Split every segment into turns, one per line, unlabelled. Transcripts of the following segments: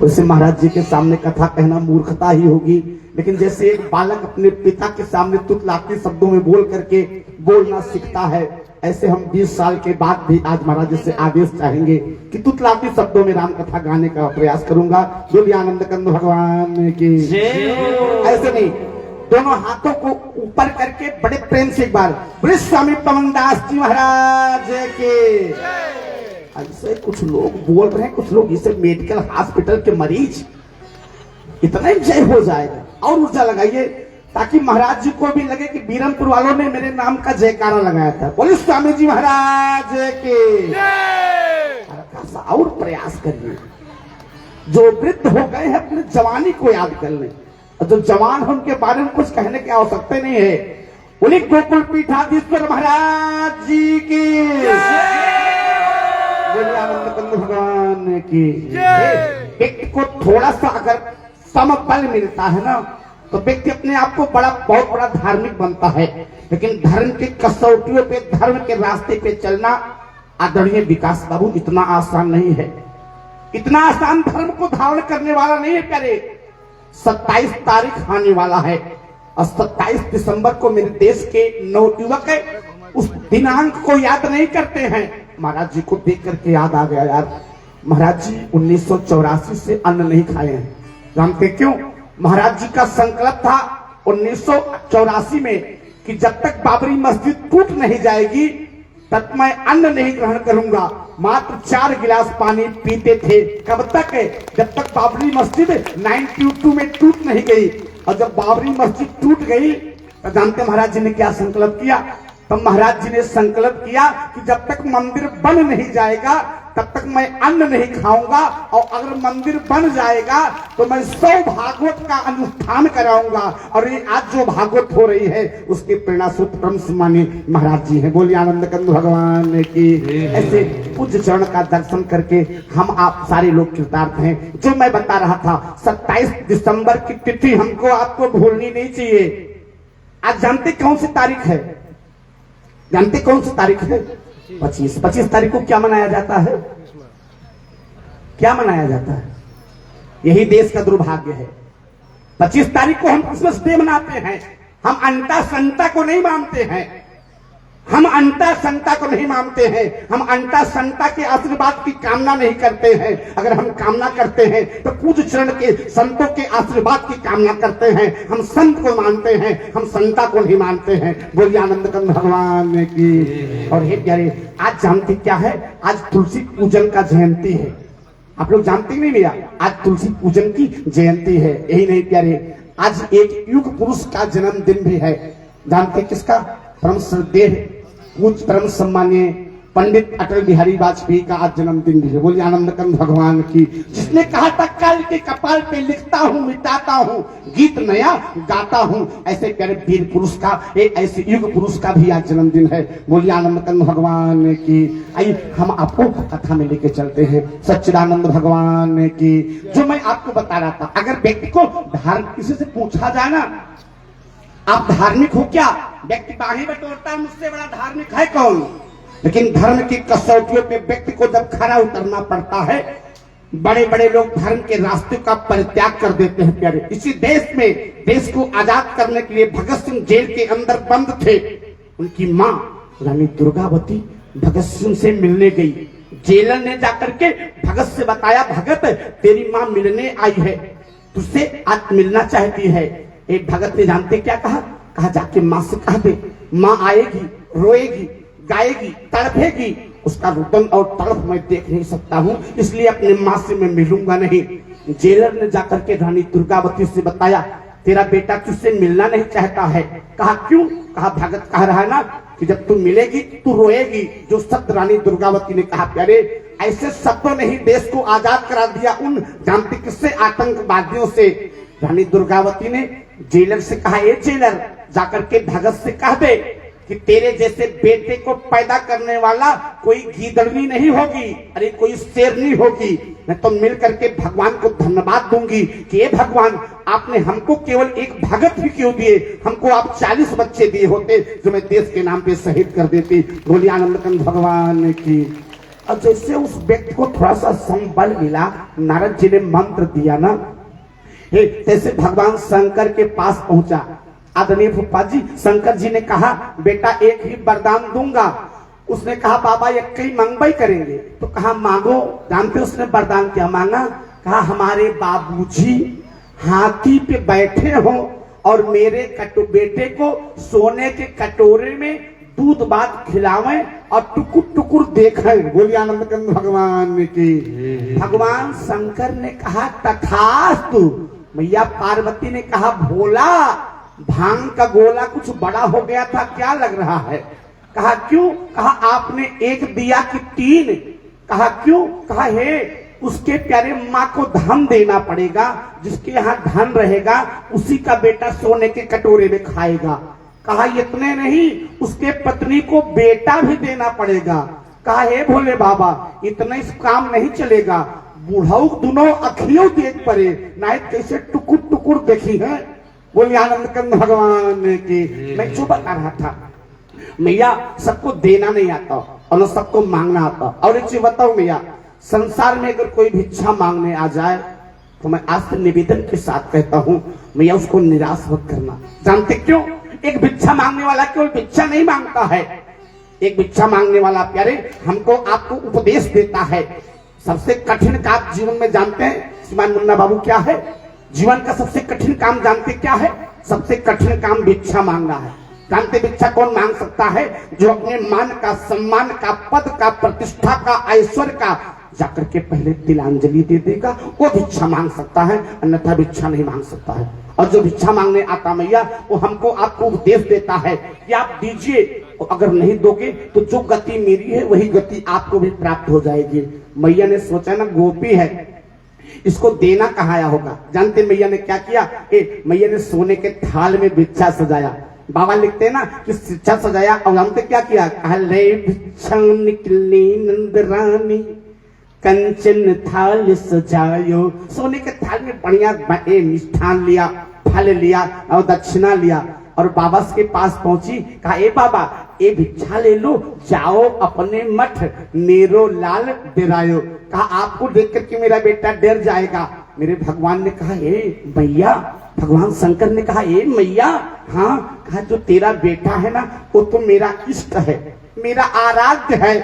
वैसे महाराज जी के सामने कथा कहना मूर्खता ही होगी, लेकिन जैसे एक बालक अपने पिता के सामने तुतलाते शब्दों में बोल करके बोलना सीखता है, ऐसे हम 20 साल के बाद भी आज महाराज जी से आदेश चाहेंगे कि तुतलाती शब्दों में राम कथा गाने का प्रयास करूंगा। बोलिए आनंद कंद भगवान की। ऐसे नहीं, दोनों हाथों को ऊपर करके बड़े प्रेम से एक बार बोले स्वामी पवनदास जी महाराज के। ऐसे कुछ लोग बोल रहे हैं, कुछ लोग इसे मेडिकल हॉस्पिटल के मरीज, इतना ही जय हो जाएगा। और ऊर्जा लगाइए ताकि महाराज जी को भी लगे कि बीरमपुर वालों ने मेरे नाम का जयकारा लगाया था। बोले स्वामी जी महाराज के। और प्रयास करिए, जो वृद्ध हो गए हैं अपने जवानी को याद कर लें, और जो जवान है उनके बारे में कुछ कहने की आवश्यकता नहीं है। बोले गोकुल पीठाधीश्वर महाराज जी की। आनंद कंद भगवान की। व्यक्ति को थोड़ा सा अगर समबल मिलता है ना, तो व्यक्ति अपने आप को बहुत बड़ा धार्मिक बनता है। लेकिन धर्म के कसौटियों पे, धर्म के रास्ते पे चलना आदरणीय विकास बाबू इतना आसान नहीं है। इतना आसान धर्म को धारण करने वाला नहीं है प्यारे। 27 तारीख आने वाला है और 27 दिसंबर को मेरे देश के नवयुवक उस दिनांक को याद नहीं करते हैं। महाराज जी को देख करके याद आ गया, यार महाराज जी 1984 से अन्न नहीं खाए हैं। जानते क्यों? महाराज जी का संकल्प था 1984 में कि जब तक बाबरी मस्जिद टूट नहीं जाएगी तब मैं अन्न नहीं ग्रहण करूंगा। मात्र 4 गिलास पानी पीते थे। कब तक? जब तक बाबरी मस्जिद 92 में टूट नहीं गई। और जब बाबरी मस्जिद टूट गई तो जानते महाराज जी ने क्या संकल्प किया? तो महाराज जी ने संकल्प किया कि जब तक मंदिर बन नहीं जाएगा तब तक मैं अन्न नहीं खाऊंगा, और अगर मंदिर बन जाएगा तो मैं 100 भागवत का अनुष्ठान कराऊंगा। और ये आज जो भागवत हो रही है उसके प्रेरणा सूत्र परम सम्मानीय महाराज जी हैं। बोलिए आनंद कंद भगवान की। ऐसे पूज्य चरण का दर्शन करके हम आप सारे लोग कृतार्थ हैं। जो मैं बता रहा था 27 दिसंबर की तिथि हमको आपको भूलनी नहीं चाहिए। आज जानते कौन सी तारीख है? जानते कौन सी तारीख है? 25 तारीख को क्या मनाया जाता है? क्या मनाया जाता है? यही देश का दुर्भाग्य है। 25 तारीख को हम क्रिसमस डे मनाते हैं। हम अंता संता को नहीं मानते हैं। हम अंता संता को नहीं मानते हैं। हम अंता संता के आशीर्वाद की कामना नहीं करते हैं। अगर हम कामना करते हैं तो पूज्य चरण के संतों के आशीर्वाद की कामना करते हैं। हम संत को मानते हैं, हम संता को नहीं मानते हैं। बोलिए आनंद कंद भगवान की। और हे प्यारे, आज जानते क्या है? आज तुलसी पूजन का जयंती है। आप लोग जानते नहीं भैया? आज तुलसी पूजन की जयंती है। यही नहीं प्यारे, आज एक युग पुरुष का जन्मदिन भी है। जानते किसका? परम श्रद्धेय पूज्य परम सम्मानीय पंडित अटल बिहारी वाजपेयी का आज जन्मदिन भी है। बोलिए आनंद कंद भगवान की। जिसने कहा था काल के कपाल पे लिखता हूँ मिटाता हूँ, गीत नया गाता हूँ। ऐसे प्यारे वीर पुरुष का, एक ऐसे युग पुरुष का भी आज जन्मदिन है। बोलिए आनंद कंद भगवान की। आइए हम आपको कथा में लेके चलते हैं सच्चिदानंद भगवान की। जो मैं आपको बता रहा था, अगर व्यक्ति को किसी से पूछा जाए ना, आप धार्मिक हो क्या? व्यक्ति बाहें बटोरता है, मुझसे बड़ा धार्मिक है कौन? लेकिन धर्म की कसौटियों पे व्यक्ति को जब खरा उतरना पड़ता है, बड़े बड़े लोग धर्म के रास्ते का परित्याग कर देते हैं प्यारे। इसी देश में देश को आजाद करने के लिए भगत सिंह जेल के अंदर बंद थे। उनकी माँ रानी दुर्गावती भगत सिंह से मिलने गई। जेलर ने जाकर के भगत से बताया, भगत तेरी माँ मिलने आई है, तुझसे आज मिलना चाहती है। एक भगत ने जानते क्या कहा? कहा जाके माँ से कह दे, माँ आएगी, रोएगी, गाएगी, तड़पेगी, उसका रुदन और तड़प मैं देख नहीं सकता हूँ, इसलिए अपने माँ से मैं मिलूंगा नहीं। जेलर ने जाकर के रानी दुर्गावती से बताया, तेरा बेटा तुझसे मिलना नहीं चाहता है। कहा क्यों? कहा भगत कह रहा है ना कि जब तू मिलेगी तू रोएगी। जो शब्द रानी दुर्गावती ने कहा प्यारे, ऐसे शब्दों ने ही देश को आजाद करा दिया। उन जानते किससे? आतंकवादियों से। रानी दुर्गावती ने जेलर से कहा, ए जेलर, जाकर के भगत से कह दे कि तेरे जैसे बेटे को पैदा करने वाला कोई गीदड़नी नहीं होगी, अरे कोई शेरनी होगी। मैं तो मिल करके भगवान को धन्यवाद दूंगी कि ये भगवान, आपने हमको केवल एक भगत ही क्यों दिए, हमको आप 40 बच्चे दिए होते जो मैं देश के नाम पे शहीद कर देती। बोलिए आनंद कंद भगवान की। और जैसे उस व्यक्ति को थोड़ा सा संबल मिला, नारद जी ने मंत्र दिया ना, जैसे भगवान शंकर के पास पहुंचा। आदरणीय फूफा जी, शंकर जी ने कहा बेटा एक ही वरदान दूंगा। उसने कहा बाबा ये कई मंगवाई करेंगे, तो कहा मांगो। जानते उसने वरदान क्या मांगा? कहा हमारे बाबूजी हाथी पे बैठे हो और मेरे बेटे को सोने के कटोरे में दूध भात खिलावें और टुकुर टुकुर देखें। बोलिए आनंद कंद भगवान की। भगवान शंकर ने कहा तथास्तु। मैया पार्वती ने कहा भोला भांग का गोला कुछ बड़ा हो गया था क्या लग रहा है? कहा क्यों? कहा आपने एक दिया कि 3। कहा क्यों? कहा हे उसके प्यारे माँ को धन देना पड़ेगा, जिसके यहाँ धन रहेगा उसी का बेटा सोने के कटोरे में खाएगा। कहा इतने नहीं, उसके पत्नी को बेटा भी देना पड़ेगा। कहा हे भोले बाबा इतना इस काम नहीं चलेगा, बूढ़ाऊ दोनों अखियों देख पड़े, नहीं कैसे टुकुर टुकुर देखी है। बोलिए आनंद कंद भगवान की। मैं जो बता रहा था, मैया सबको देना नहीं आता और सबको मांगना आता। और एक चीज बताओ मैया, संसार में अगर कोई भिक्षा मांगने आ जाए तो मैं आज से निवेदन के साथ कहता हूं मैया उसको निराश मत करना। जानते क्यों? एक भिक्षा मांगने वाला केवल भिक्षा नहीं मांगता है, एक भिक्षा मांगने वाला प्यारे हमको आपको उपदेश देता है। सबसे कठिन काम जीवन में जानते हैं श्रीमान मुन्ना बाबू क्या है? जीवन का सबसे कठिन काम जानते क्या है? सबसे कठिन काम भिक्षा मांगना है। जानते भिक्षा कौन मांग सकता है? जो अपने मान का, सम्मान का, पद का, प्रतिष्ठा का, ऐश्वर्य का जाकर के पहले तिलांजलि दे देगा, वो भिक्षा मांग सकता है, अन्यथा भिक्षा नहीं मांग सकता है। और जो भिक्षा मांगने आता मैया वो हमको आपको उपदेश देता है कि आप दीजिए, अगर नहीं दोगे तो जो गति मेरी है वही गति आपको भी प्राप्त हो जाएगी। मैया ने सोचा ना गोपी है, इसको देना कहाँ आया होगा। जानते मैया ने क्या किया? मैया ने सोने के थाल में भिक्षा सजाया। बाबा लिखते हैं ना कि शिक्षा सजाया, और जानते क्या किया? कहले भिक्षा निकली नंदरानी कंचन थाल सजायो। सोने के थाल में बढ़िया मिष्ठान लिया, फल लिया और दक्षिणा लिया और बाबा के पास पहुंची। कहा ए बाबा ए भिक्षा ले लो, जाओ अपने मठ नेरो लाल डेरायो। कहा आपको देख करके मेरा बेटा डर जाएगा। मेरे भगवान ने कहा ए मैया, भगवान शंकर ने कहा ए मैया, हाँ। कहा जो तेरा बेटा है ना वो तो मेरा इष्ट है, मेरा आराध्य है,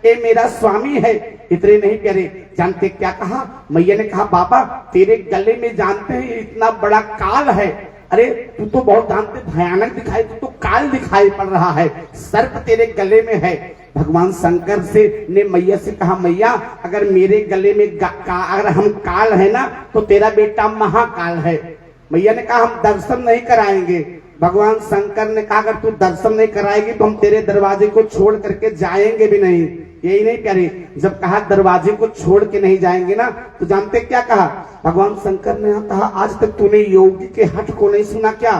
ए मेरा स्वामी है। इतने नहीं प्यारे, जानते क्या कहा? मैया ने कहा बाबा तेरे गले में जानते हैं इतना बड़ा काल है। अरे तू तो बहुत जानते भयानक दिखाई, तू तो काल दिखाई पड़ रहा है, सर्प तेरे गले में है। भगवान शंकर से ने मैया से कहा मैया अगर मेरे गले में अगर हम काल है ना तो तेरा बेटा महाकाल है। मैया ने कहा हम दर्शन नहीं कराएंगे। भगवान शंकर ने कहा अगर तू दर्शन नहीं कराएगी तो हम तेरे दरवाजे को छोड़ करके जाएंगे भी नहीं। यही नहीं प्यारे, जब कहा दरवाजे को छोड़ के नहीं जाएंगे ना तो जानते क्या कहा? भगवान शंकर ने कहा आज तक तूने योगी के हट को नहीं सुना क्या?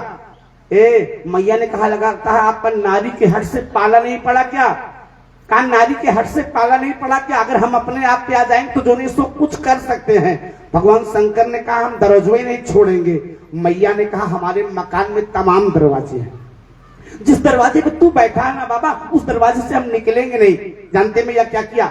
मैया ने कहा लगाता है आपका नारी के हट से पाला नहीं पड़ा क्या? कहा नारी के हट से पाला नहीं पड़ा क्या? अगर हम अपने आप पे आ जाएंगे तो जो नहीं सो कुछ कर सकते हैं। भगवान शंकर ने कहा हम दरवाजे नहीं छोड़ेंगे। मैया ने कहा हमारे मकान में तमाम दरवाजे हैं, जिस दरवाजे पे तू बैठा है ना बाबा उस दरवाजे से हम निकलेंगे नहीं। जानते मैया क्या किया?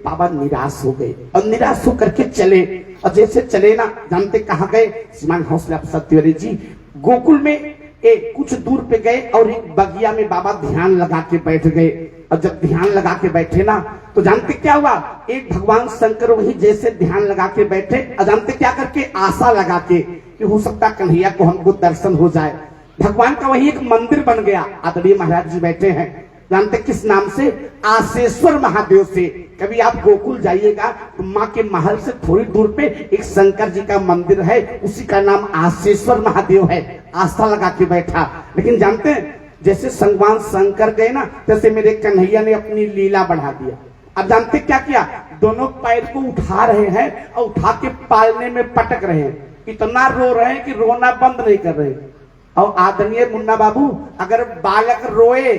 बाबा निराश हो गए और निराश होकर के चले। और जैसे चले ना जानते कहाँ गए? श्रीमान हौसला सत्यवती जी गोकुल में कुछ दूर पे गए और एक बगिया में बाबा ध्यान लगा के बैठ गए। और जब ध्यान लगा के बैठे ना तो जानते क्या हुआ? एक भगवान शंकर वही जैसे ध्यान लगा के बैठे, जानते क्या करके? आशा लगा के कि हो सकता कन्हैया को हमको दर्शन हो जाए। भगवान का वही एक मंदिर बन गया। आदरणीय महाराज जी बैठे हैं, जानते किस नाम से? आसेश्वर महादेव से। कभी आप गोकुल जाइएगा तो माँ के महल से थोड़ी दूर पे एक शंकर जी का मंदिर है, उसी का नाम आसेश्वर महादेव है। आस्था लगा के बैठा। लेकिन जानते हैं जैसे भगवान शंकर गए ना जैसे मेरे कन्हैया ने अपनी लीला बढ़ा दिया। अब जानते क्या किया? दोनों पैर को उठा रहे हैं और उठा के पालने में पटक रहे हैं, इतना रो रहे हैं कि रोना बंद नहीं कर रहे। और आदरणीय मुन्ना बाबू अगर बालक रोए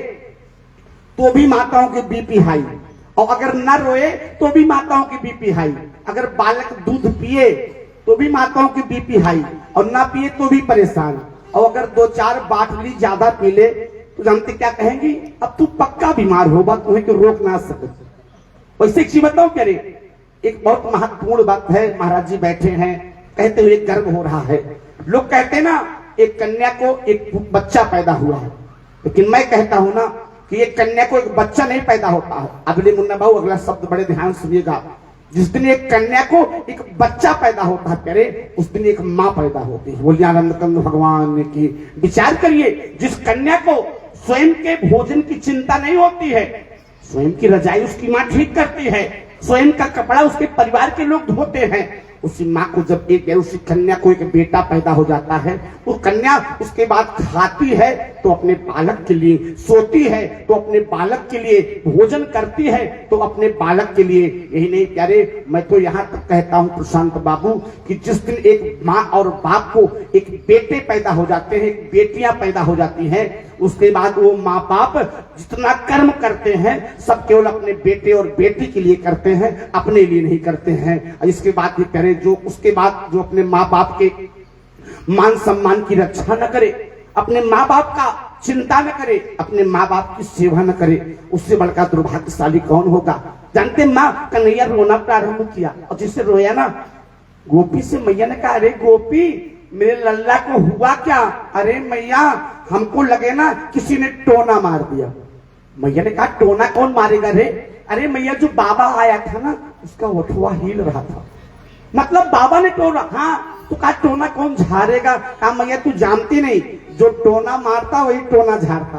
तो भी माताओं की बीपी हाई, और अगर न रोए तो भी माताओं की बीपी हाई। अगर बालक दूध पिए तो भी माताओं की बीपी हाई, और ना पिए तो भी परेशान। और अगर 2-4 बाटली ज्यादा पी ले तो जानते क्या कहेंगी? अब तू पक्का बीमार होगा, तुम्हें क्यों रोक ना सके। वैसे एक चीज बताओ क्या रे, एक बहुत महत्वपूर्ण बात है। महाराज जी बैठे हैं, कहते हुए गर्व हो रहा है। लोग कहते हैं ना एक कन्या को एक बच्चा पैदा हुआ है, लेकिन मैं कहता हूं ना कि एक कन्या को एक बच्चा नहीं पैदा होता है। अगले मुन्ना बाबू अगला शब्द बड़े ध्यान सुनिएगा। जिस दिन एक कन्या को एक बच्चा पैदा होता है प्यारे, उस दिन एक माँ पैदा होती है। बोलिए आनंद कंद भगवान की। विचार करिए, जिस कन्या को स्वयं के भोजन की चिंता नहीं होती है, स्वयं की रजाई उसकी माँ ठीक करती है, स्वयं का कपड़ा उसके परिवार के लोग धोते हैं, उसी माँ को जब उसी कन्या को एक बेटा पैदा हो जाता है, वो कन्या उसके बाद खाती है तो अपने बालक के लिए, सोती है तो अपने बालक के लिए, भोजन करती है तो अपने बालक के लिए। यही नहीं प्यारे, मैं तो यहाँ तक कहता हूँ प्रशांत बाबू कि जिस दिन एक माँ और बाप को एक बेटे पैदा हो जाते हैं, बेटियां पैदा हो जाती हैं, उसके बाद वो माँ बाप जितना कर्म करते हैं सब केवल अपने बेटे और बेटी के लिए करते हैं, अपने लिए नहीं करते हैं। इसके बाद ये करे जो उसके बाद जो अपने माँ बाप के मान सम्मान की रक्षा न करे, अपने माँ बाप का चिंता न करे, अपने माँ बाप की सेवा न करे, उससे बड़का दुर्भाग्यशाली कौन होगा। जानते माँ कन्हैया रोना प्रारंभ किया और जिससे रोया ना, गोपी से मैया ने कहा अरे गोपी मेरे लल्ला को हुआ क्या? अरे मैया हमको लगे ना किसी ने टोना मार दिया। मैया ने कहा टोना कौन मारेगा रे? अरे मैया जो बाबा आया था ना उसका ओठवा हिल रहा था, मतलब बाबा ने टोना। हाँ तो कहा टोना कौन झाड़ेगा? कहा मैया तू जानती नहीं, जो टोना मारता वही टोना झाड़ता।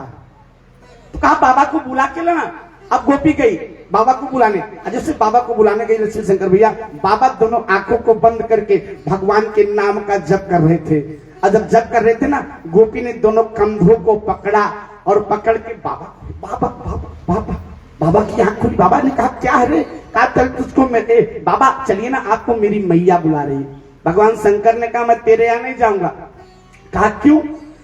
तो कहा बाबा को बुला के लाना। अब गोपी गई बाबा को बुलाने। जैसे बाबा को बुलाने गई लक्ष्मी शंकर भैया, बाबा दोनों आंखों को बंद करके भगवान के नाम का जप कर रहे थे। और जब जप कर रहे थे ना, गोपी ने दोनों कंधों को पकड़ा और पकड़ के बाबा बाबा बाबा बाबा बाबा की आंख खुली। बाबा ने कहा क्या है रे? कहा चल तुझको मैं बाबा चलिए ना, आपको मेरी मैया बुला रही। भगवान शंकर ने कहा मैं तेरे यहाँ नहीं जाऊंगा। कहा क्यों?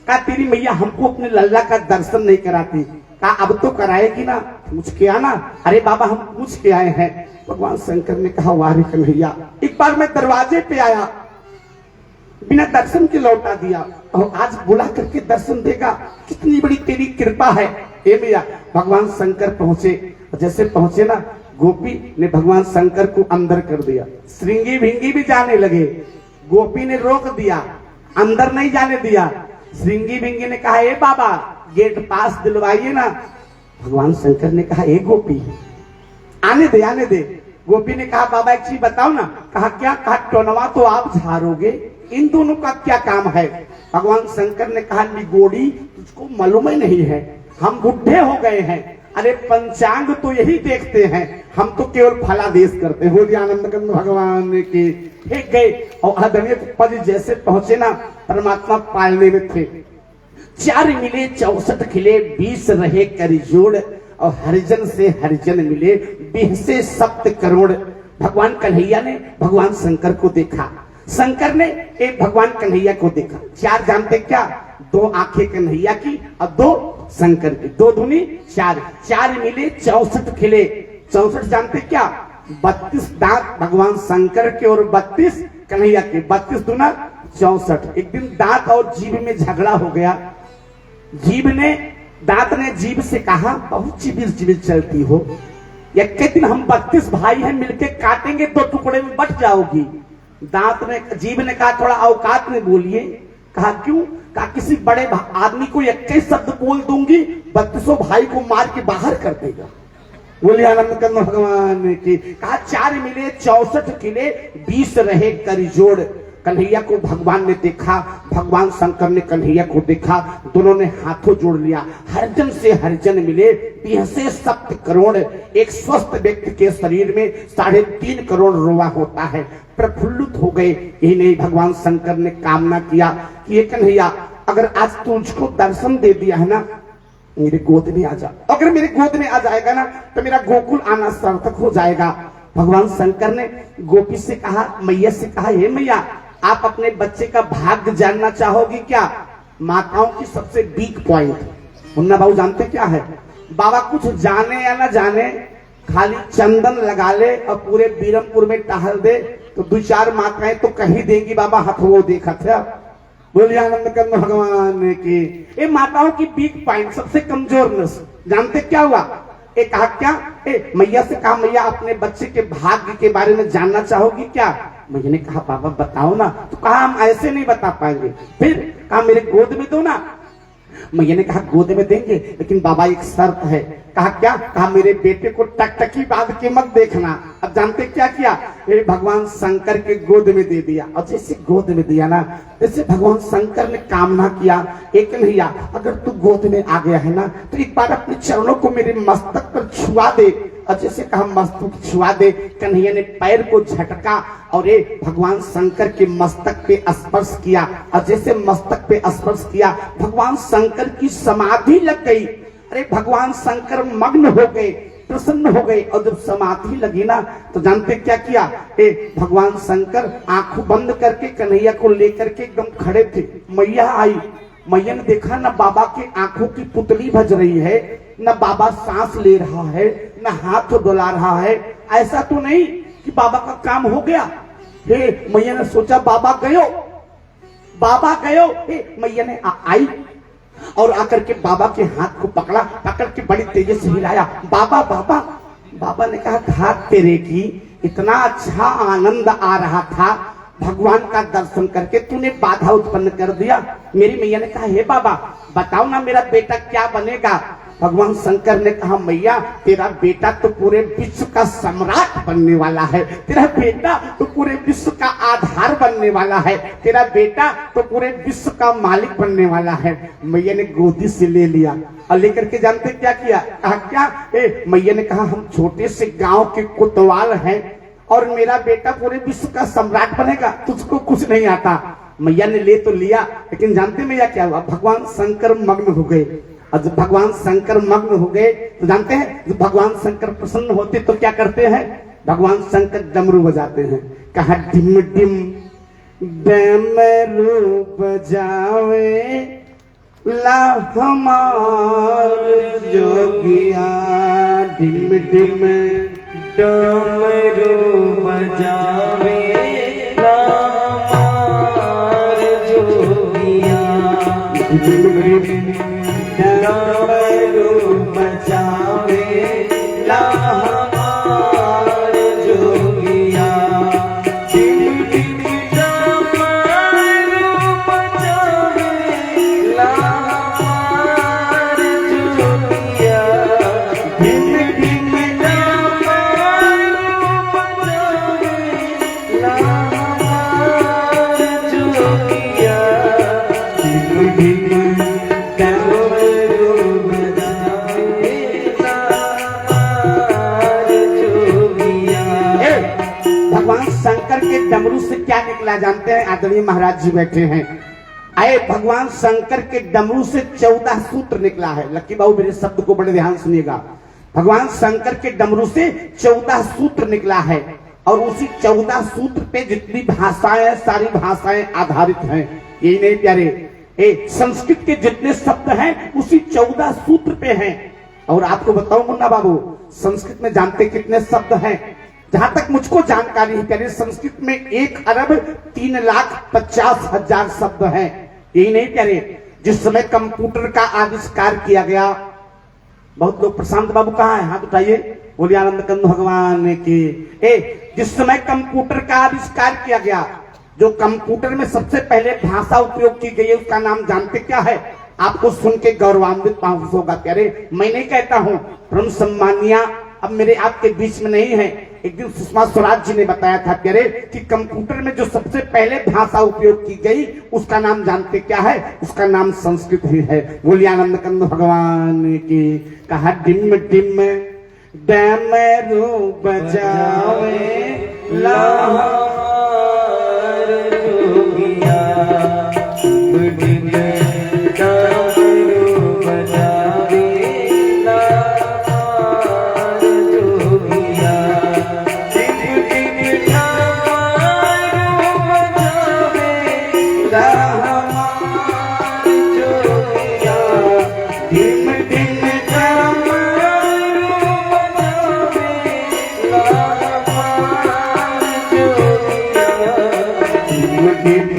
कहा तेरी मैया हमको अपने लल्ला का दर्शन नहीं कराती। कहा अब तो कराएगी ना, पूछ के आना। अरे बाबा हम पूछ के आए हैं। भगवान शंकर ने कहा वाह रे कन्हैया, एक बार मैं दरवाजे पे आया, बिना दर्शन के लौटा दिया, और आज बुला करके दर्शन देगा, कितनी बड़ी तेरी कृपा है। ए भैया भगवान शंकर पहुंचे, जैसे पहुंचे ना, गोपी ने भगवान शंकर को अंदर कर दिया। श्रृंगी भिंगी भी जाने लगे, गोपी ने रोक दिया, अंदर नहीं जाने दिया। श्रृंगी भिंगी ने कहा ए बाबा गेट पास दिलवाइए ना। भगवान शंकर ने कहा ए गोपी आने दे आने दे। गोपी ने कहा बाबा एक चीज बताओ ना। कहा क्या? कहा टोनवा तो आप झाड़ोगे, इन दोनों का क्या काम है? भगवान शंकर ने कहा निगोड़ी तुझको मालूम ही नहीं है, हम बुढ़े हो गए हैं। अरे पंचांग तो यही देखते हैं, हम तो केवल फलादेश करते हैं। बोलिए आनंद कंद भगवान की। ठीक गए और आदरणीय पद जैसे पहुंचे ना, परमात्मा पालने में थे। 4 मिले 64 खिले, 20 रहे कर जोड़, और हरिजन से हरिजन मिले, 20 से 7 करोड़। भगवान कन्हैया ने भगवान शंकर को देखा, शंकर ने एक भगवान कन्हैया को देखा। 4 जानते क्या? 2 आंखें कन्हैया की और 2 शंकर की, 2 दूनी 4। 4 मिले 64 खिले। 64 जानते क्या? 32 दांत भगवान शंकर के और 32 कन्हैया के, 32 दूना 64। एक दिन दांत और जीभ में झगड़ा हो गया। दांत ने जीभ से कहा बहुत चिबिल चलती हो, या के दिन हम 32 भाई हैं मिलके काटेंगे तो टुकड़े में बट जाओगी। दांत ने जीभ ने कहा थोड़ा औकात में बोलिए। कहा क्यों? कहा किसी बड़े आदमी को 21 शब्द बोल दूंगी, 32 भाई को मार के बाहर कर देगा। बोलिए आनंद कंद भगवान की। कहा 4 मिले 64 किले, 20 रहे कर जोड़। कन्हैया को भगवान ने देखा, भगवान शंकर ने कन्हैया को देखा, दोनों ने हाथों जोड़ लिया। हरिजन से हरिजन मिले, 20 से 7 करोड़। एक स्वस्थ व्यक्ति के शरीर में 3.5 करोड़ रोआ होता है। प्रफुल्लित हो गए। यही नहीं, भगवान शंकर ने कामना किया कि ये कन्हैया अगर आज तुझको दर्शन दे दिया है ना, मेरे गोद में आ जा। अगर मेरे गोद में आ जाएगा ना तो मेरा गोकुल आना सार्थक हो जाएगा। भगवान शंकर ने गोपी से कहा, मैया से कहा, हे मैया आप अपने बच्चे का भाग्य जानना चाहोगी क्या? माताओं की सबसे वीक पॉइंट मुन्ना बाबू जानते क्या है? बाबा कुछ जाने या ना जाने, खाली चंदन लगा ले और पूरे बीरमपुर में टहल दे तो 2-4 माताएं तो कहीं देंगी बाबा हाथ वो देखा था। बोलिए आनंद कंद भगवान की। ये माताओं की वीक पॉइंट, सबसे कमजोर नस। जानते क्या हुआ? ए कहा क्या, मैया से कहा मैया अपने बच्चे के भाग्य के बारे में जानना चाहोगी क्या? मैया ने कहा बाबा बताओ ना। तो कहा हम ऐसे नहीं बता पाएंगे। फिर कहा मेरे गोद में दो ना। मैया ने कहा गोद में देंगे, लेकिन बाबा एक शर्त है। कहा क्या? कहा मेरे बेटे को टकटकी बांध के मत देखना। अब जानते क्या किया? भगवान शंकर के गोद में दे दिया। और जैसे गोद में दिया ना, जैसे भगवान शंकर ने कामना किया, एक कन्हैया अगर तू गोद में आ गया है ना, तो एक बार अपने चरणों को मेरे मस्तक पर छुआ दे। और जैसे कहा मस्तक छुआ दे, कन्हैया ने पैर को झटका और भगवान शंकर के मस्तक पे स्पर्श किया। और जैसे मस्तक पे स्पर्श किया, भगवान शंकर की समाधि लग गई। अरे भगवान शंकर मग्न हो गए, प्रसन्न हो गए। और जब समाधि लगी ना, तो जानते क्या किया? भगवान शंकर आंखों बंद करके कन्हैया को लेकर के एकदम खड़े थे। मैया आई, मैया ने देखा ना बाबा की आंखों की पुतली भज रही है, न बाबा सांस ले रहा है, न हाथ डोला रहा है। ऐसा तो नहीं कि बाबा का काम हो गया। मैया ने सोचा बाबा गयो, बाबा गयो। मैया ने आई और आकर के बाबा के हाथ को पकड़ा, पकड़ के बड़ी तेजी से हिलाया। बाबा बाबा। बाबा ने कहा घात तेरे की, इतना अच्छा आनंद आ रहा था भगवान का दर्शन करके, तूने बाधा उत्पन्न कर दिया। मेरी मैया ने कहा हे बाबा बताओ ना मेरा बेटा क्या बनेगा? भगवान शंकर ने कहा मैया तेरा बेटा तो पूरे विश्व का सम्राट बनने वाला है, तेरा बेटा तो पूरे विश्व का आधार बनने वाला है, तेरा बेटा तो पूरे विश्व का मालिक बनने वाला है। मैया ने गोदी से ले लिया और लेकर के जानते क्या किया? कहा क्या? मैया ने कहा हम छोटे से गांव के कोतवाल हैं और मेरा बेटा पूरे विश्व का सम्राट बनेगा, तुझको कुछ नहीं आता। मैया ने ले तो लिया, लेकिन जानते मैया क्या हुआ? भगवान शंकर मग्न हो गए। और जब भगवान शंकर मग्न हो गए तो जानते हैं जब भगवान शंकर प्रसन्न होते तो क्या करते हैं? भगवान शंकर डमरू बजाते हैं। कहा डिम डिम डमरू बजावे ला हमार जोगिया, डिम डिम डमरू बजावे ला हमार जोगिया, डिम डिम डमरू बजावे ला हमार जोगिया, डिम डिम डमरू बजावे ला हमार जोगिया, डिम डिम डमरू बजावे ला हमार जोगिया, डिम डिम भगवान शंकर के डमरू से क्या निकला जानते हैं? आदरणीय महाराज जी बैठे हैं। आए भगवान शंकर के डमरू से 14 सूत्र निकला है। लक्की बाबू मेरे शब्द को बड़े ध्यान सुनिएगा। भगवान शंकर के डमरू से 14 सूत्र निकला है और उसी 14 सूत्र पे जितनी भाषाएं सारी भाषाएं आधारित हैं। यही नहीं प्यारे, संस्कृत के जितने शब्द हैं उसी 14 सूत्र पे हैं। और आपको बताऊं मुन्ना बाबू, संस्कृत में जानते कितने शब्द हैं? जहां तक मुझको जानकारी है प्यारे, संस्कृत में 1,03,50,000 शब्द हैं। यही नहीं प्यारे, जिस समय कंप्यूटर का आविष्कार किया गया, बहुत लोग प्रशांत बाबू कहाँ है? हाथ उठाइए, बोलिए आनंद कंद भगवान की। जिस समय कंप्यूटर का आविष्कार किया गया, जो कंप्यूटर में सबसे पहले भाषा उपयोग की गई है उसका नाम जानते क्या है? आपको सुन के गौरवान्वित महसूस होगा प्यारे। मैं नहीं कहता हूं, परम सम्मानिया अब मेरे आपके बीच में नहीं है। एक दिन सुषमा स्वराज जी ने बताया था प्यारे कि कंप्यूटर में जो सबसे पहले भाषा उपयोग की गई उसका नाम जानते क्या है? उसका नाम संस्कृत ही है। बोलिए आनंद कंद भगवान की। कहा डिम डिम डमरू बजावे ला हमार जोगिया, डिम डमरू बजावे ला हमार जोगिया, डिम डिम डमरू बजावे ला हमार जोगिया, डिम डिम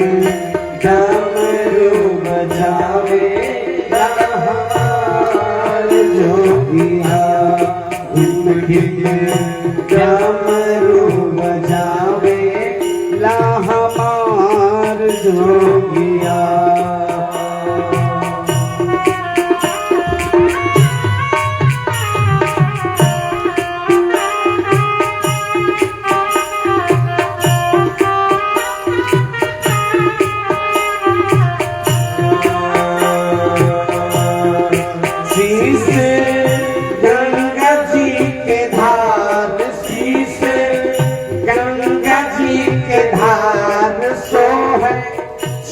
डमरू बजावे ला हमार जोगिया, जोगिया।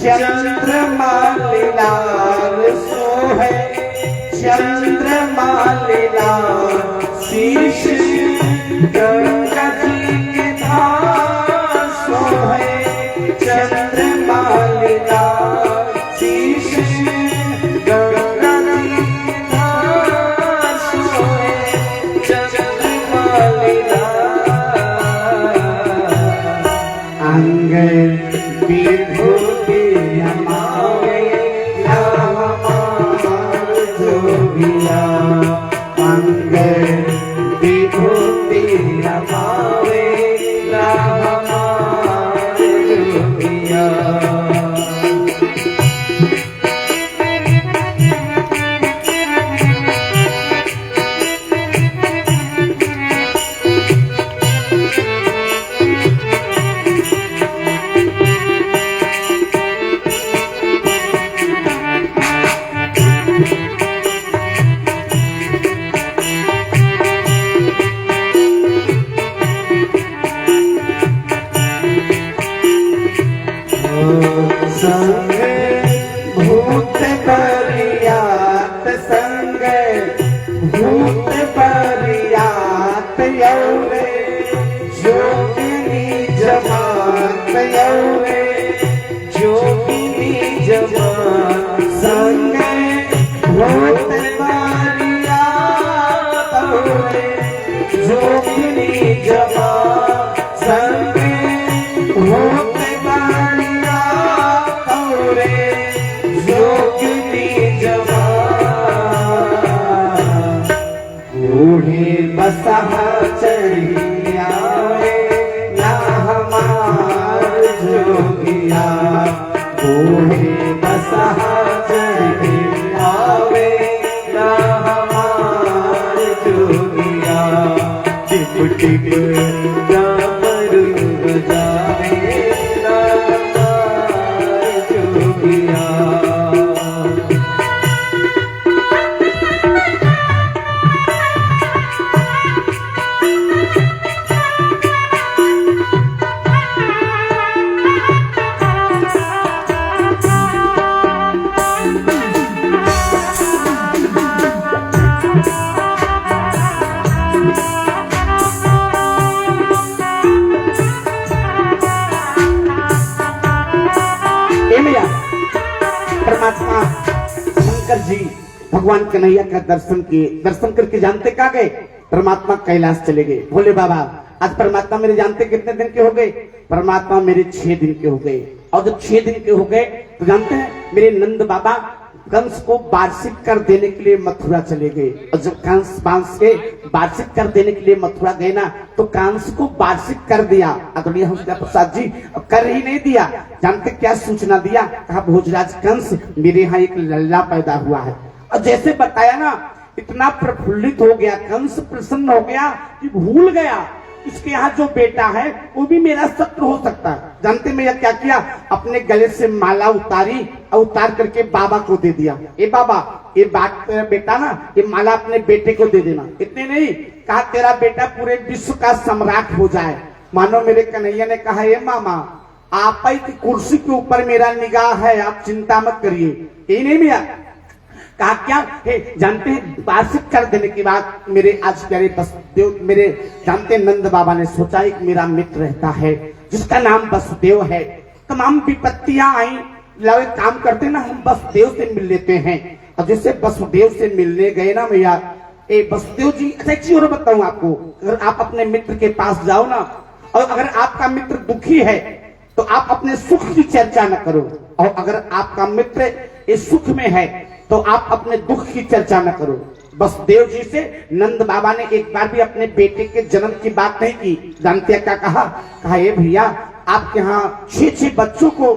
चंद्रमा लीलाल सोहे चंद्रमा लीलाल शीश गंगा जी के धार सोहे चंद्रमा लीलाल शीश गंगा जी के धार सोहे चंद्रमा लीलाल अंग विभूति जोगिया अंग विभूति हमारे जोगिया। संग भूत बरियात संग भूत बरियात यौरे जोगिनी जमात यौरे जोगिनी जमात संग भूत बरियात यौरे जोगिनी जमात संग भूत जोगिनी जमात बूढ़े बसहा चढ़ी आवे ना हमार जोगिया। बूढ़े बसहा चढ़ी आवे ना हमार जोगिया। टिप टिप डमरू बजावे ना हमार जोगिया। परमात्मा शंकर जी भगवान कन्हैया का दर्शन किए। दर्शन करके जानते कहाँ गए? परमात्मा कैलाश चले गए। भोले बाबा आज परमात्मा मेरे जानते कितने दिन के हो गए? परमात्मा मेरे 6 दिन के हो गए। और जब 6 दिन के हो गए तो जानते हैं मेरे नंद बाबा कंस को वार्षिक कर देने के लिए मथुरा चले गए। और जब कंस बांस के वार्षिक कर देने के लिए मथुरा गए ना तो कंस को वार्षिक कर दिया आदरणीय हंसराज प्रसाद जी। कर ही नहीं दिया, जानते क्या सूचना दिया? कहा भोजराज कंस मेरे यहाँ एक लल्ला पैदा हुआ है। और जैसे बताया ना इतना प्रफुल्लित हो गया कंस, प्रसन्न हो गया कि भूल गया इसके यहाँ जो बेटा है वो भी मेरा शत्रु हो सकता है। जानते मैं यह क्या किया? अपने गले से माला उतारी और उतार करके बाबा को दे दिया। ए बाबा ये बात बेटा ना ये माला अपने बेटे को दे देना। इतने नहीं कहा तेरा बेटा पूरे विश्व का सम्राट हो जाए। मानो मेरे कन्हैया ने कहा ये मामा आप ही की कुर्सी के ऊपर मेरा निगाह है, आप चिंता मत करिए। ये नहीं मिया कहा क्या है? जानते हैं वार्षिक कर देने के बाद मेरे आज प्यारे वसुदेव मेरे जानते नंद बाबा ने सोचा एक मेरा मित्र रहता है जिसका नाम वसुदेव है। तमाम विपत्तियां आई लगे काम करते ना हम वसुदेव से मिल लेते हैं। और जैसे वसुदेव से मिलने गए ना भैया ए वसुदेव जी अच्छा एक चीज और बताऊं आपको, अगर आप अपने मित्र के पास जाओ ना और अगर आपका मित्र दुखी है तो आप अपने सुख की चर्चा न करो, और अगर आपका मित्र इस सुख में है तो आप अपने दुख की चर्चा न करो। वसुदेव जी से नंद बाबा ने एक बार भी अपने बेटे के जन्म की बात नहीं की। जानते क्या कहा? कहा ये भैया आपके यहाँ 6 बच्चों को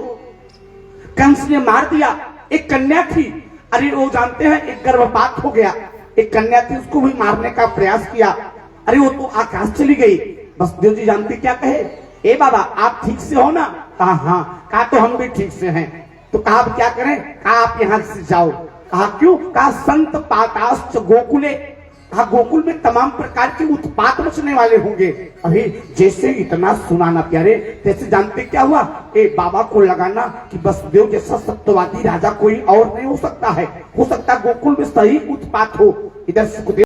कंस ने मार दिया। एक कन्या थी, अरे वो जानते हैं एक गर्भपात हो गया, एक कन्या थी, उसको भी मारने का प्रयास किया, अरे वो तो आकाश चली गई। वसुदेव जी जानते क्या कहे, ए बाबा आप ठीक से हो ना? कहा हाँ। कहा तो हम भी ठीक से हैं। तो कहा अब क्या करें? कहा आप यहाँ से जाओ। कहा क्यों? कहा संत पाताश्च गोकुले, कहा गोकुल में तमाम प्रकार के उत्पात मचने वाले होंगे। अरे जैसे इतना सुना ना प्यारे, जैसे जानते क्या हुआ, ए बाबा को लगाना कि वसुदेव जैसा सत्यवादी राजा कोई और नहीं हो सकता है, हो सकता गोकुल में सही उत्पात हो। इधर सुखदेव